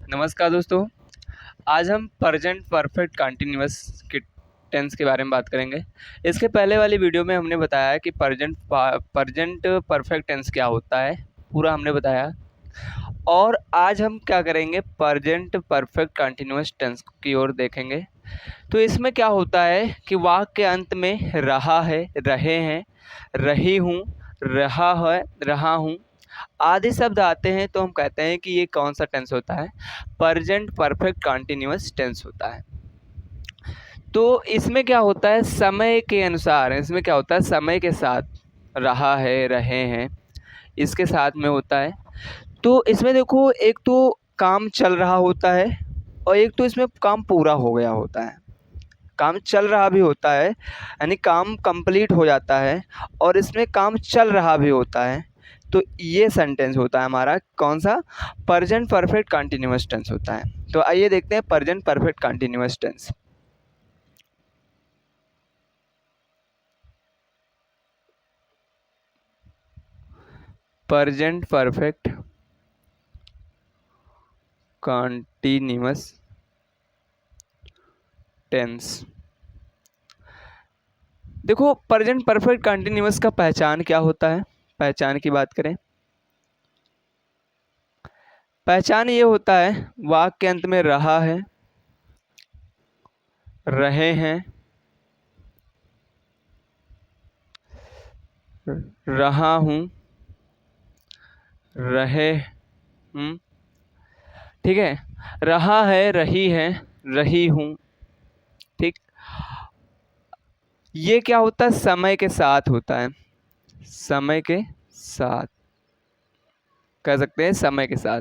नमस्कार दोस्तों। आज हम प्रेजेंट परफेक्ट कंटिन्यूअस के टेंस के बारे में बात करेंगे। इसके पहले वाली वीडियो में हमने बताया कि प्रेजेंट परफेक्ट टेंस क्या होता है, पूरा हमने बताया। और आज हम क्या करेंगे, प्रेजेंट परफेक्ट कंटिन्यूअस टेंस की ओर देखेंगे। तो इसमें क्या होता है कि वाक्य के अंत में रहा है, रहे हैं, रही हूँ, रहा है, रहा हूँ आदि शब्द आते हैं तो हम कहते हैं कि ये कौन सा टेंस होता है, प्रेजेंट परफेक्ट कंटिन्यूअस टेंस होता है। तो इसमें क्या होता है, समय के अनुसार, इसमें क्या होता है, समय के साथ रहा है, रहे हैं, इसके साथ में होता है। तो इसमें देखो, एक तो काम चल रहा होता है और एक तो इसमें काम पूरा हो गया होता है। काम चल रहा भी होता है यानी काम कंप्लीट हो जाता है, और इसमें काम चल रहा भी होता है। तो ये सेंटेंस होता है हमारा कौन सा, प्रेजेंट परफेक्ट कंटिन्यूअस टेंस होता है। तो आइए देखते हैं present perfect continuous tense. Present perfect continuous tense. देखो, प्रेजेंट परफेक्ट कंटिन्यूअस का पहचान क्या होता है, पहचान की बात करें, पहचान ये होता है वाक्य के अंत में रहा है, रहे हैं, रहा हूँ, रहे हूँ, ठीक है, रहा है, रही है, रही हूँ, ठीक। ये क्या होता है, समय के साथ होता है, समय के साथ कह सकते हैं, समय के साथ।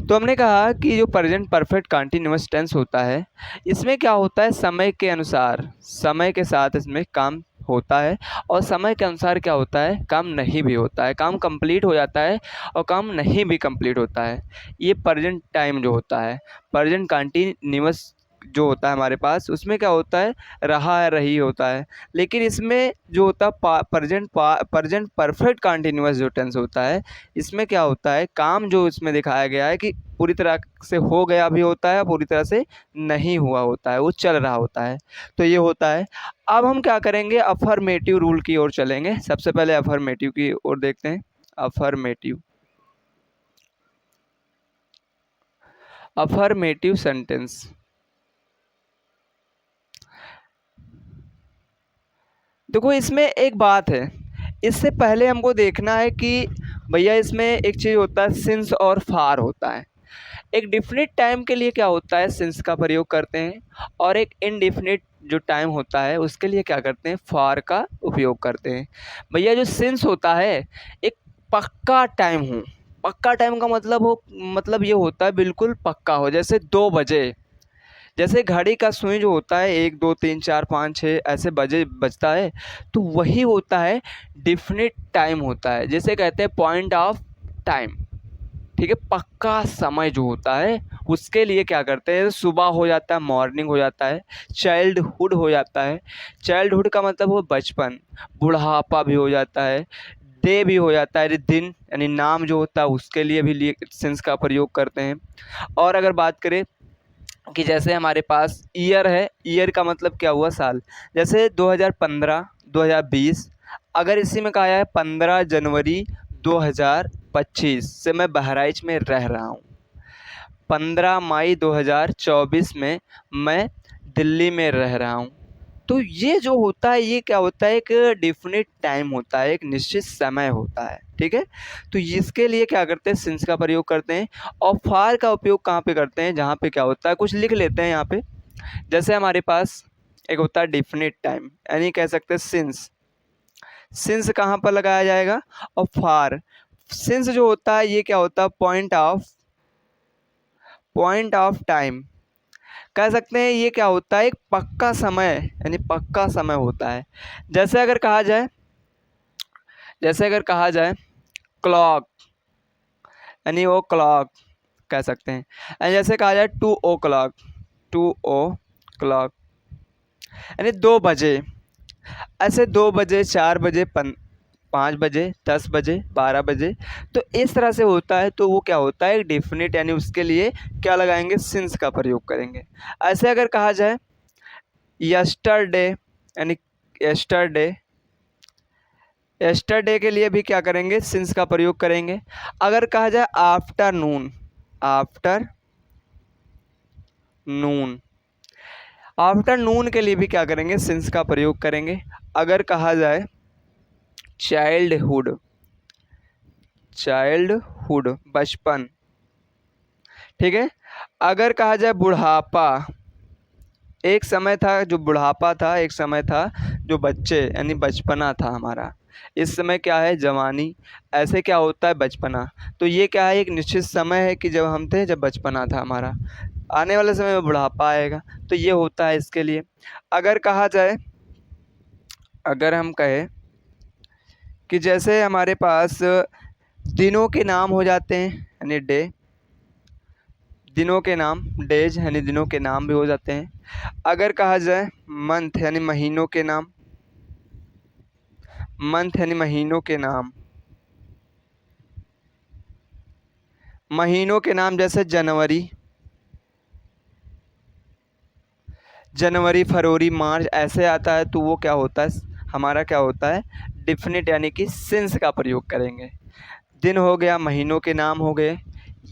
तो हमने कहा कि जो प्रेजेंट परफेक्ट कंटिन्यूअस टेंस होता है, इसमें क्या होता है, समय के अनुसार, समय के साथ इसमें काम होता है, और समय के अनुसार क्या होता है, काम नहीं भी होता है, काम कंप्लीट हो जाता है और काम नहीं भी कंप्लीट होता है। ये प्रेजेंट टाइम जो होता है, प्रेजेंट कंटिन्यूअस जो होता है हमारे पास, उसमें क्या होता है, रहा है, रही होता है। लेकिन इसमें जो होता है प्रेजेंट परफेक्ट कंटिन्यूअस जो टेंस होता है, इसमें क्या होता है, काम जो इसमें दिखाया गया है कि पूरी तरह से हो गया भी होता है, पूरी तरह से नहीं हुआ होता है, वो चल रहा होता है। तो ये होता है। अब हम क्या करेंगे, अफर्मेटिव रूल की ओर चलेंगे। सबसे पहले अफर्मेटिव की ओर देखते हैं। Affirmative, affirmative sentence. देखो, इसमें एक बात है, इससे पहले हमको देखना है कि भैया इसमें एक चीज़ होता है, सिंस और फार होता है। एक डिफिनिट टाइम के लिए क्या होता है, सिंस का प्रयोग करते हैं, और एक इनडिफिनिट जो टाइम होता है उसके लिए क्या करते हैं, फॉर का उपयोग करते हैं। भैया जो सिंस होता है, एक पक्का टाइम हो, पक्का टाइम का मतलब ये होता है बिल्कुल पक्का हो, जैसे 2 बजे, जैसे घड़ी का सुई जो होता है 1 2 3 4 5 6 ऐसे बजे बजता है, तो वही होता है डिफिनिट टाइम होता है, जैसे कहते हैं पॉइंट ऑफ टाइम, ठीक है। पक्का समय जो होता है उसके लिए क्या करते हैं, सुबह हो जाता है, मॉर्निंग हो जाता है, चाइल्डहुड हो जाता है। चाइल्डहुड का मतलब वो बचपन, बुढ़ापा भी हो जाता है, डे भी हो जाता है, दिन यानी नाम जो होता है उसके लिए भी लिए सेंस का प्रयोग करते हैं। और अगर बात करें कि जैसे हमारे पास ईयर है, ईयर का मतलब क्या हुआ, साल, जैसे 2015 2020, अगर इसी में कहा है 15 जनवरी 2025 से मैं बहराइच में रह रहा हूँ, 15 मई 2024 में मैं दिल्ली में रह रहा हूँ। तो ये जो होता है, ये क्या होता है, एक डिफिनिट टाइम होता है, एक निश्चित समय होता है, ठीक है। तो इसके लिए क्या करते हैं, सिंस का प्रयोग करते हैं। और फार का उपयोग कहाँ पे करते हैं, जहाँ पे क्या होता है, कुछ लिख लेते हैं यहाँ पे। जैसे हमारे पास एक होता है डिफिनिट टाइम, यानी कह सकते हैं सिंस, सिंस कहाँ पर लगाया जाएगा, और फार, सिंस जो होता है ये क्या होता है, पॉइंट ऑफ टाइम, कह सकते हैं ये क्या होता है, एक पक्का समय, यानी पक्का समय होता है। जैसे अगर कहा जाए, जैसे अगर कहा जाए क्लॉक, यानी वो क्लॉक कह सकते हैं। यानी जैसे कहा जाए 2 o'clock, 2 o'clock यानी 2 बजे, ऐसे 2 बजे, 4 बजे, 5 बजे, 10 बजे, 12 बजे, तो इस तरह से होता है। तो वो क्या होता है, एक डेफिनिट, यानी उसके लिए क्या लगाएंगे, सिंस का प्रयोग करेंगे। ऐसे अगर कहा जाए यस्टरडे, यानी यस्टरडे, यस्टरडे के लिए भी क्या करेंगे, सिंस का प्रयोग करेंगे। अगर कहा जाए आफ्टरनून, आफ्टर नून, आफ्टरनून के लिए भी क्या करेंगे, सिंस का प्रयोग करेंगे। अगर कहा जाए चाइल्डहुड, चाइल्डहुड बचपन, ठीक है। अगर कहा जाए बुढ़ापा, एक समय था जो बुढ़ापा था, एक समय था जो बच्चे यानी बचपना था हमारा, इस समय क्या है, जवानी, ऐसे क्या होता है, बचपना। तो ये क्या है, एक निश्चित समय है कि जब हम थे, जब बचपना था हमारा, आने वाले समय में बुढ़ापा आएगा, तो ये होता है इसके लिए। अगर कहा जाए, अगर हम कहें कि जैसे हमारे पास दिनों के नाम हो जाते हैं, यानी डे, दिनों के नाम, डेज यानी दिनों के नाम भी हो जाते हैं। अगर कहा जाए मंथ, यानी महीनों के नाम, मंथ यानी महीनों के नाम, महीनों के नाम जैसे जनवरी, जनवरी, फरवरी, मार्च, ऐसे आता है, तो वो क्या होता है, हमारा क्या होता है, डिफिनिट, यानी कि सिंस का प्रयोग करेंगे। दिन हो गया, महीनों के नाम हो गए,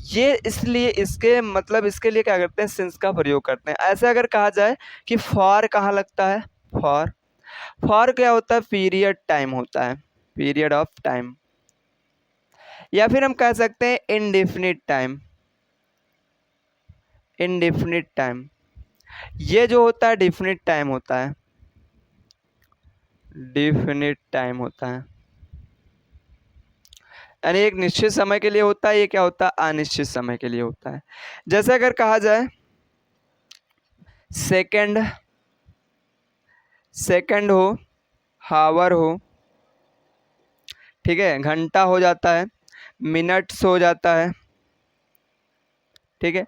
ये इसलिए इसके मतलब इसके लिए क्या करते हैं, सिंस का प्रयोग करते हैं। ऐसे अगर कहा जाए कि फॉर कहाँ लगता है, फॉर, फॉर क्या होता है, पीरियड टाइम होता है, पीरियड ऑफ टाइम। या फिर हम कह सकते हैं इनडेफिनिट टाइम, इनडेफिनिट टाइम, ये जो होता है डेफिनिट टाइम होता है, डेफिनिट टाइम होता है, यानी एक निश्चित समय के लिए होता है। ये क्या होता है, अनिश्चित समय के लिए होता है। जैसे अगर कहा जाए सेकंड, सेकंड हो, हावर हो, ठीक है, घंटा हो जाता है, मिनट्स हो जाता है, ठीक है।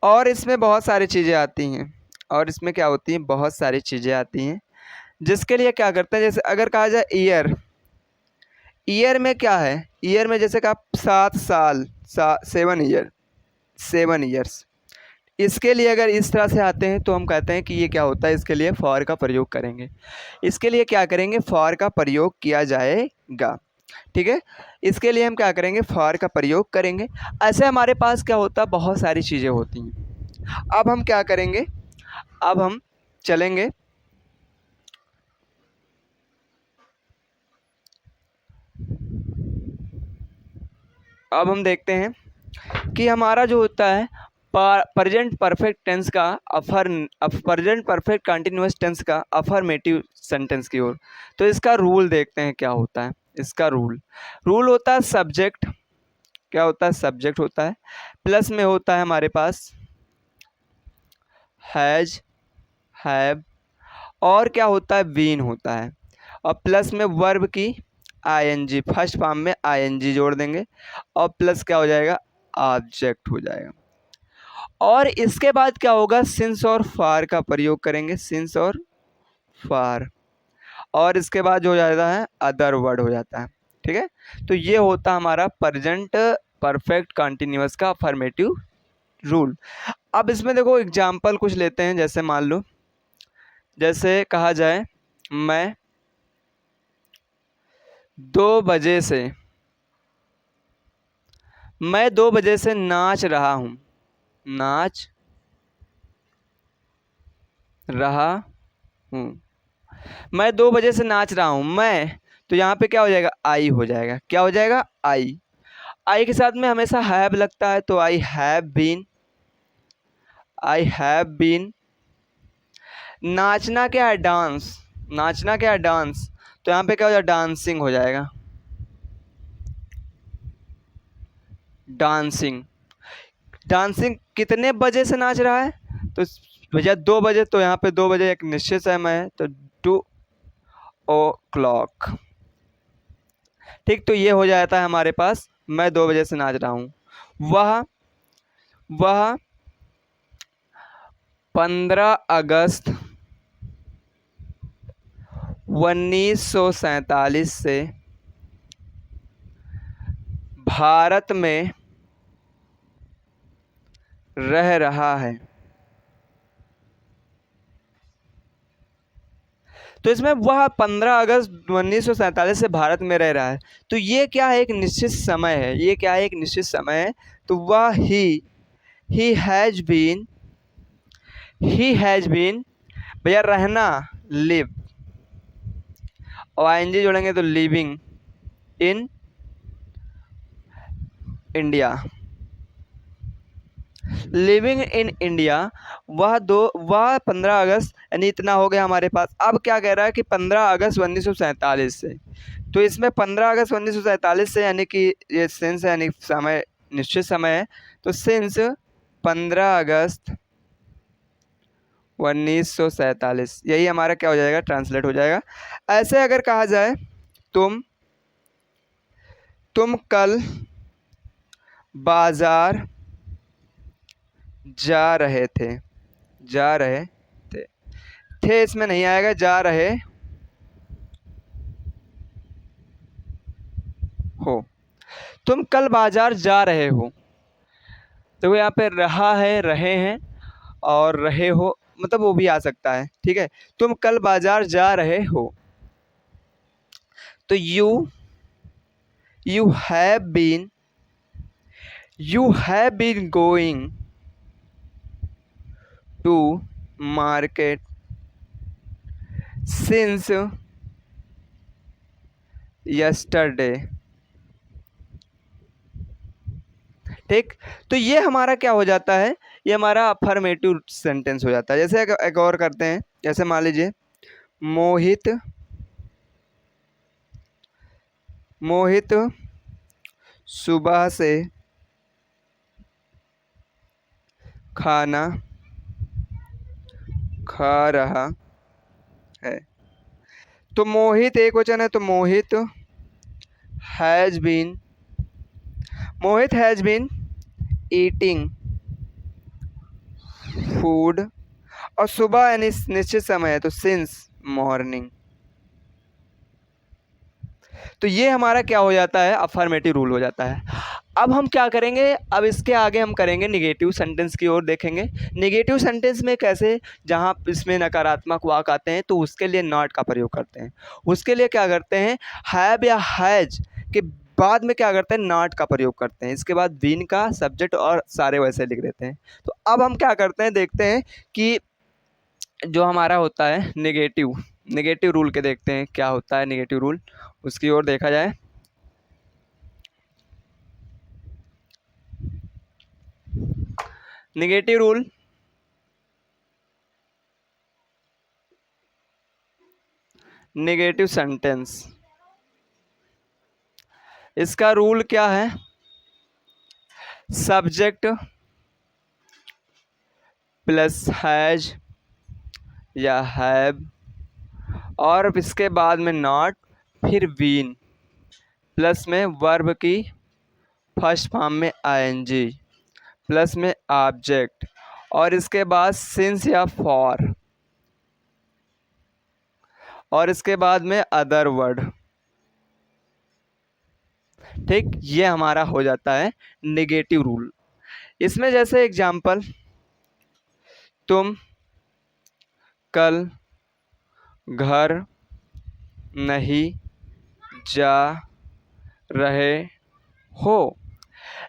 और इसमें बहुत सारी चीज़ें आती हैं, और इसमें क्या होती हैं, बहुत सारी चीज़ें आती हैं, जिसके लिए क्या करते हैं। जैसे अगर कहा जाए ईयर, ईयर में क्या है, ईयर में जैसे कहा 7 साल, 7 ईयर, 7 ईयर्स, इसके लिए अगर इस तरह से आते हैं तो हम कहते हैं कि ये क्या होता है, इसके लिए फॉर का प्रयोग करेंगे, इसके लिए क्या करेंगे, फॉर का प्रयोग किया जाएगा, ठीक है। इसके लिए हम क्या करेंगे, फॉर का प्रयोग करेंगे। ऐसे हमारे पास क्या होता है, बहुत सारी चीज़ें होती हैं। अब हम क्या करेंगे, अब हम चलेंगे, अब हम देखते हैं कि हमारा जो होता है प्रेजेंट परफेक्ट टेंस का प्रेजेंट परफेक्ट कंटिन्यूअस टेंस का अफर्मेटिव सेंटेंस की ओर। तो इसका रूल देखते हैं क्या होता है। इसका रूल होता है सब्जेक्ट, क्या होता है, सब्जेक्ट होता है, प्लस में होता है हमारे पास हैज, हैव, और क्या होता है, बीन होता है, और प्लस में वर्ब की आईएनजी, फर्स्ट फॉर्म में आईएनजी जोड़ देंगे, और प्लस क्या हो जाएगा, ऑब्जेक्ट हो जाएगा। और इसके बाद क्या होगा, सिंस और फार का प्रयोग करेंगे, सिंस और फार, और इसके बाद जो हो जाता है अदर वर्ड हो जाता है, ठीक है। तो ये होता है हमारा प्रेजेंट परफेक्ट कंटिन्यूअस का अफर्मेटिव रूल। अब इसमें देखो एग्जाम्पल कुछ लेते हैं, जैसे मान लो, जैसे कहा जाए मैं 2 बजे से, मैं 2 बजे से नाच रहा हूँ, नाच रहा हूँ, मैं 2 बजे से नाच रहा हूँ, मैं, तो यहाँ पे क्या हो जाएगा, आई हो जाएगा, क्या हो जाएगा, आई। आई के साथ में हमेशा हैव लगता है, तो I have been, I have been. नाचना क्या है, डांस, नाचना क्या है, डांस, तो यहाँ पे क्या हो जाएगा, डांसिंग हो जाएगा, डांसिंग। डांसिंग कितने बजे से नाच रहा है, तो भैया 2 बजे, तो यहाँ पे 2 बजे एक निश्चित समय है, तो 2 o'clock, ठीक। तो ये हो जाता है हमारे पास, मैं 2 बजे से नाच रहा हूँ। वह 15 अगस्त 1947 से भारत में रह रहा है। तो इसमें वह 15 अगस्त 1947 से भारत में रह रहा है। तो ये क्या है, एक निश्चित समय है। ये क्या है, एक निश्चित समय है। तो वह ही हैज बीन भैया रहना, लिव, और आईएनजी जोड़ेंगे तो living in India. Living in India, वह 15 अगस्त, यानी इतना हो गया हमारे पास। अब क्या कह रहा है कि 15 अगस्त 1947 से, तो इसमें 15 अगस्त 1947 से यानी कि ये सिंस है, यानी समय, निश्चित समय है। तो सिंस 15 अगस्त 1947, यही हमारा क्या हो जाएगा, ट्रांसलेट हो जाएगा। ऐसे अगर कहा जाए, तुम कल बाजार जा रहे थे, थे इसमें नहीं आएगा, जा रहे हो। तुम कल बाजार जा रहे हो, तो यहाँ पे रहा है, रहे हैं, और रहे हो मतलब वो भी आ सकता है, ठीक है। तुम कल बाजार जा रहे हो, तो you have been going to market since yesterday। ठीक, तो ये हमारा क्या हो जाता है, ये हमारा अफर्मेटिव सेंटेंस हो जाता है। जैसे एक और करते हैं, जैसे मान लीजिए मोहित सुबह से खाना खा रहा है। तो मोहित एक वचन है, तो मोहित हैज बीन ईटिंग फूड, और सुबह यानी निश्चित समय है, तो सिंस मॉर्निंग। तो ये हमारा क्या हो जाता है, अफर्मेटिव रूल हो जाता है। अब हम क्या करेंगे, अब इसके आगे हम करेंगे निगेटिव सेंटेंस की ओर देखेंगे। निगेटिव सेंटेंस में कैसे, जहाँ इसमें नकारात्मक वाक आते हैं तो उसके लिए नॉट का प्रयोग करते हैं। उसके लिए क्या करते हैं, हैव या हैज के बाद में क्या करते हैं, नॉट का प्रयोग करते हैं। इसके बाद बीन का सब्जेक्ट और सारे वैसे लिख देते हैं। तो अब हम क्या करते हैं, देखते हैं कि जो हमारा होता है निगेटिव रूल के देखते हैं क्या होता है निगेटिव रूल, उसकी ओर देखा जाए। निगेटिव रूल, निगेटिव सेंटेंस, इसका रूल क्या है, सब्जेक्ट प्लस हैज या हैव, और इसके बाद में नॉट, फिर बीन, प्लस में वर्ब की फर्स्ट फॉर्म में आईएनजी, प्लस में ऑब्जेक्ट, और इसके बाद सिंस या फॉर, और इसके बाद में अदर वर्ड। ठीक, ये हमारा हो जाता है निगेटिव रूल। इसमें जैसे एग्जाम्पल, तुम कल घर नहीं जा रहे हो,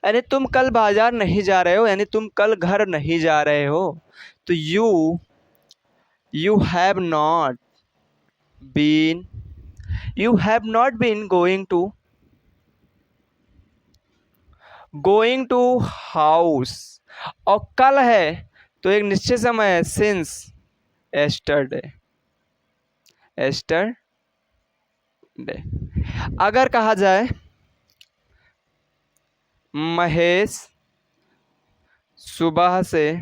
यानी तुम कल बाजार नहीं जा रहे हो, यानी तुम कल घर नहीं जा रहे हो। तो you have not been going to house, और कल है तो एक निश्चित समय है, since yesterday। अगर कहा जाए महेश सुबह से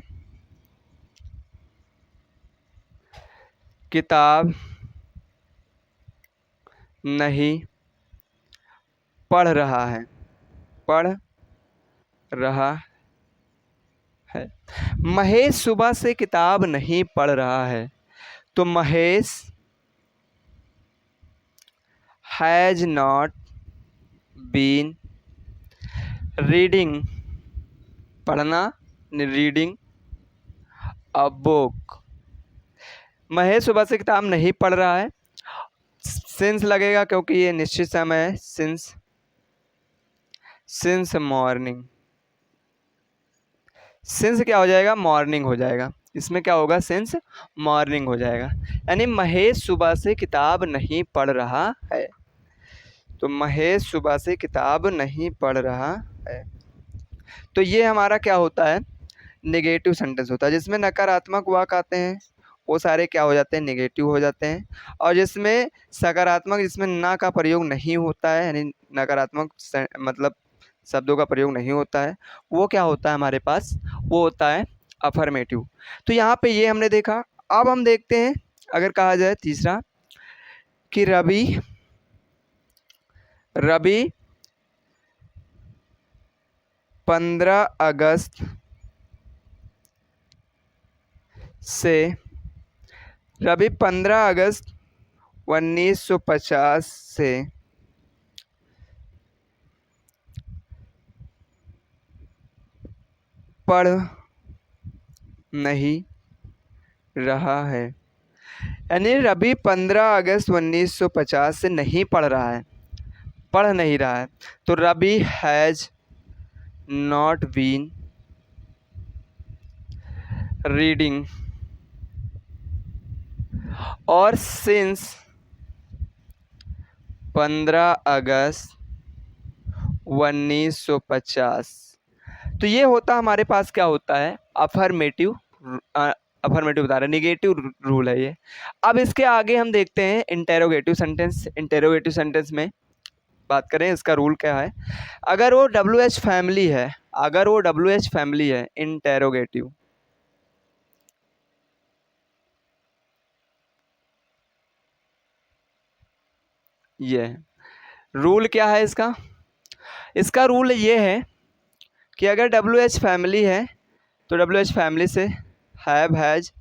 किताब नहीं पढ़ रहा है, महेश सुबह से किताब नहीं पढ़ रहा है। तो Mahesh has not been reading पढ़ना, रीडिंग अ बुक। महेश सुबह से किताब नहीं पढ़ रहा है, सिंस लगेगा क्योंकि ये निश्चित समय है, सिंस मॉर्निंग। सिंस क्या हो जाएगा, मॉर्निंग हो जाएगा। इसमें क्या होगा, सिंस मॉर्निंग हो जाएगा। यानी महेश सुबह से किताब नहीं पढ़ रहा है। तो महेश सुबह से किताब नहीं पढ़ रहा है। तो ये हमारा क्या होता है, नेगेटिव सेंटेंस होता है। जिसमें नकारात्मक वाक्य आते हैं वो सारे क्या हो जाते हैं, नेगेटिव हो जाते हैं। और जिसमें सकारात्मक, जिसमें ना का प्रयोग नहीं होता है, यानी नकारात्मक मतलब शब्दों का प्रयोग नहीं होता है, वो क्या होता है हमारे पास, वो होता है अफर्मेटिव। तो यहाँ पे ये हमने देखा। अब हम देखते हैं, अगर कहा जाए तीसरा कि रवि रवि 15 अगस्त से रवि 15 अगस्त 1950 से पढ़ नहीं रहा है। यानी रवि 15 अगस्त 1950 से नहीं पढ़ रहा है, पढ़ नहीं रहा है। तो Ravi has not been reading और सिंस 15 अगस्त 1950। तो ये होता हमारे पास क्या होता है, अफर्मेटिव। अफर्मेटिव बता रहा है, निगेटिव रूल है ये। अब इसके आगे हम देखते हैं इंटेरोगेटिव सेंटेंस। इंटेरोगेटिव सेंटेंस में बात करें, इसका रूल क्या है। अगर वो WH फैमिली है, अगर वो WH फैमिली है, इंटेरोगेटिव, ये रूल क्या है इसका। इसका रूल ये है कि अगर WH फैमिली है तो WH फैमिली से हैव हैज,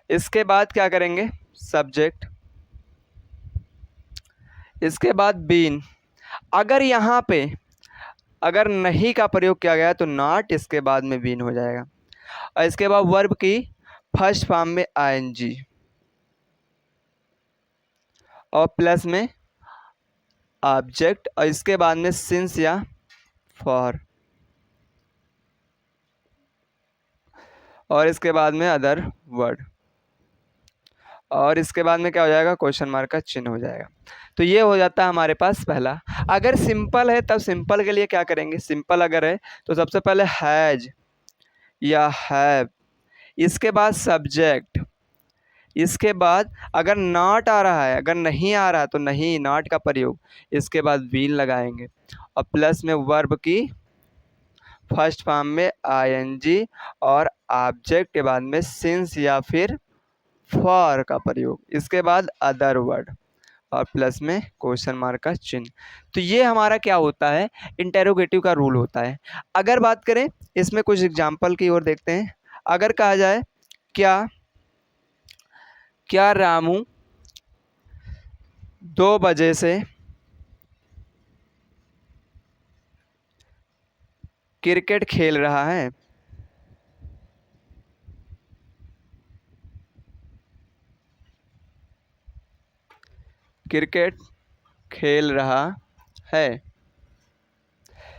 इसके बाद क्या करेंगे, सब्जेक्ट, इसके बाद बीन। अगर यहाँ पे अगर नहीं का प्रयोग किया गया तो नॉट, इसके बाद में बीन हो जाएगा। और इसके बाद वर्ब की फर्स्ट फॉर्म में ING और प्लस में ऑब्जेक्ट, और इसके बाद में सिंस या फॉर, और इसके बाद में अदर वर्ड, और इसके बाद में क्या हो जाएगा, क्वेश्चन मार्क का चिन्ह हो जाएगा। तो ये हो जाता है हमारे पास पहला। अगर सिंपल है तब सिंपल के लिए क्या करेंगे, सिंपल अगर है तो सबसे पहले हैज या हैव, इसके बाद सब्जेक्ट, इसके बाद अगर नॉट आ रहा है, अगर नहीं आ रहा है तो नहीं, नॉट का प्रयोग, इसके बाद बीन लगाएंगे और प्लस में वर्ब की फर्स्ट फॉर्म में ING और ऑब्जेक्ट के बाद में सिंस या फिर फॉर का प्रयोग, इसके बाद अदर वर्ड और प्लस में क्वेश्चन मार्क का चिन्ह। तो ये हमारा क्या होता है, इंटेरोगेटिव का रूल होता है। अगर बात करें इसमें कुछ एग्जाम्पल की ओर देखते हैं। अगर कहा जाए क्या क्या रामू 2 बजे से क्रिकेट खेल रहा है, क्रिकेट खेल रहा है।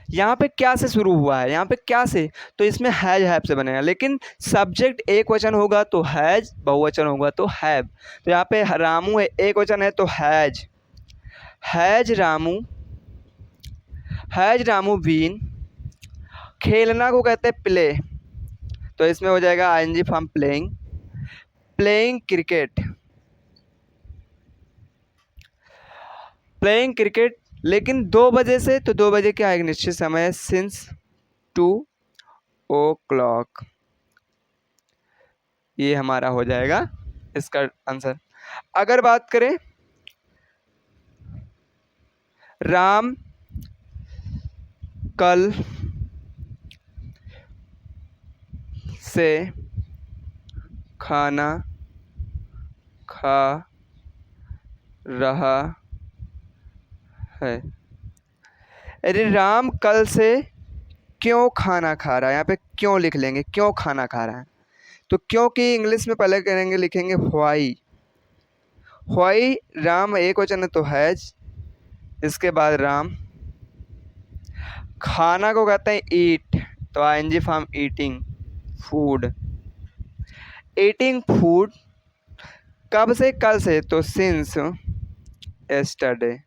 यहाँ पे क्या से शुरू हुआ है, यहाँ पे क्या से, तो इसमें हैज हैव से बनेगा। लेकिन सब्जेक्ट एक वचन होगा तो हैज, बहुवचन होगा तो हैव। तो यहाँ पे रामू है, एक वचन है तो has, has Ramu, has Ramu been, खेलना को कहते हैं प्ले, तो इसमें हो जाएगा ING from playing, playing cricket, playing cricket. लेकिन 2 बजे से, तो 2 बजे क्या है, निश्चित समय है, सिंस 2 o'clock। ये हमारा हो जाएगा इसका आंसर। अगर बात करें राम कल से खाना खा रहा है, अरे राम कल से क्यों खाना खा रहा है, यहाँ पे क्यों लिख लेंगे, क्यों खाना खा रहा है। तो क्यों की इंग्लिश में पहले करेंगे, लिखेंगे व्हाई। व्हाई राम एक वचन है तो हैज, इसके बाद राम। खाना को कहते हैं ईट, तो ING form eating, food. Eating food कब से, कल से, तो सिंस यस्टरडे।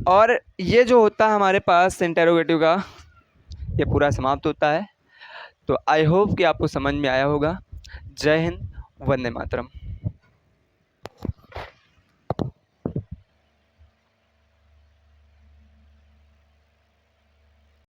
और ये जो होता है हमारे पास इंटेरोगेटिव का, ये पूरा समाप्त होता है। तो आई होप कि आपको समझ में आया होगा। जय हिंद, वंदे मातरम।